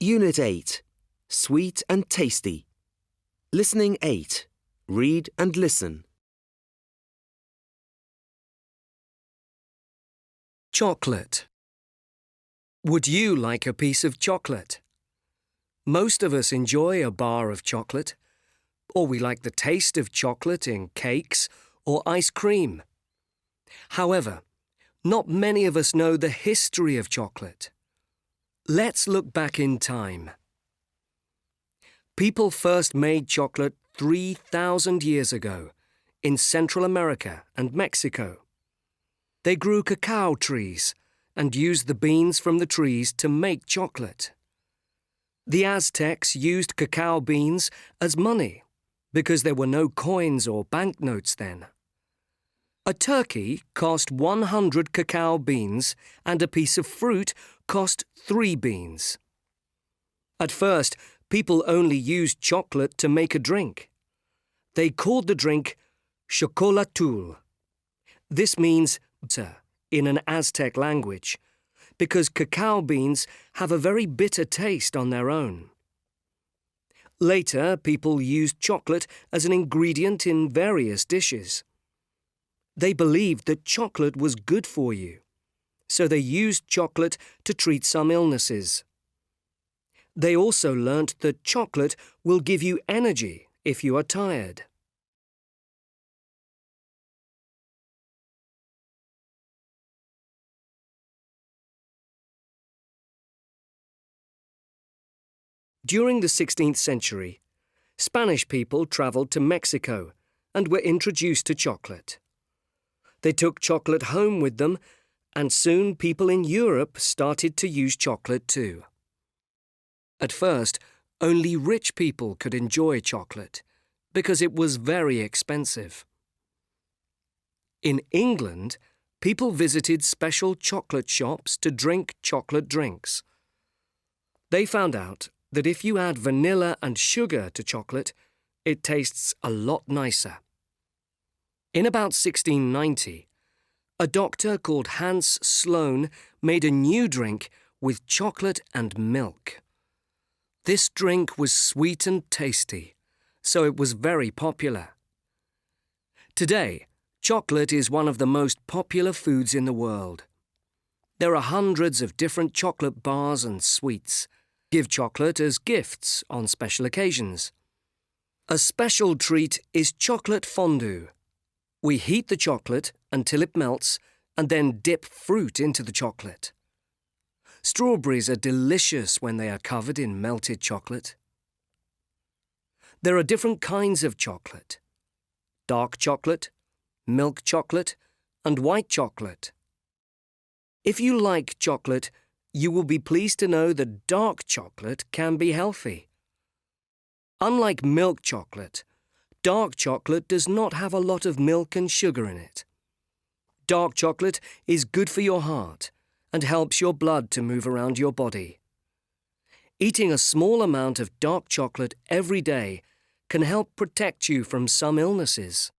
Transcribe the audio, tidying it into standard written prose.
Unit 8. Sweet and tasty. Listening 8. Read and listen. Chocolate. Would you like a piece of chocolate? Most of us enjoy a bar of chocolate, or we like the taste of chocolate in cakes or ice cream. However, not many of us know the history of chocolate. Let's look back in time. People first made chocolate 3,000 years ago in Central America and Mexico. They grew cacao trees and used the beans from the trees to make chocolate. The Aztecs used cacao beans as money because there were no coins or banknotes then. A turkey cost 100 cacao beans and a piece of fruit cost 3 beans. At first, people only used chocolate to make a drink. They called the drink chocolatul. This means bitter in an Aztec language because cacao beans have a very bitter taste on their own. Later, people used chocolate as an ingredient in various dishes. They believed that chocolate was good for you, so they used chocolate to treat some illnesses. They also learnt that chocolate will give you energy if you are tired. During the 16th century, Spanish people travelled to Mexico and were introduced to chocolate. They took chocolate home with them, and soon people in Europe started to use chocolate too. At first, only rich people could enjoy chocolate because it was very expensive. In England, people visited special chocolate shops to drink chocolate drinks. They found out that if you add vanilla and sugar to chocolate, it tastes a lot nicer. In about 1690, a doctor called Hans Sloane made a new drink with chocolate and milk. This drink was sweet and tasty, so it was very popular. Today, chocolate is one of the most popular foods in the world. There are hundreds of different chocolate bars and sweets. Give chocolate as gifts on special occasions. A special treat is chocolate fondue. We heat the chocolate until it melts and then dip fruit into the chocolate. Strawberries are delicious when they are covered in melted chocolate. There are different kinds of chocolate: dark chocolate, milk chocolate, and white chocolate. If you like chocolate, you will be pleased to know that dark chocolate can be healthy. Unlike milk chocolate, dark chocolate does not have a lot of milk and sugar in it. Dark chocolate is good for your heart and helps your blood to move around your body. Eating a small amount of dark chocolate every day can help protect you from some illnesses.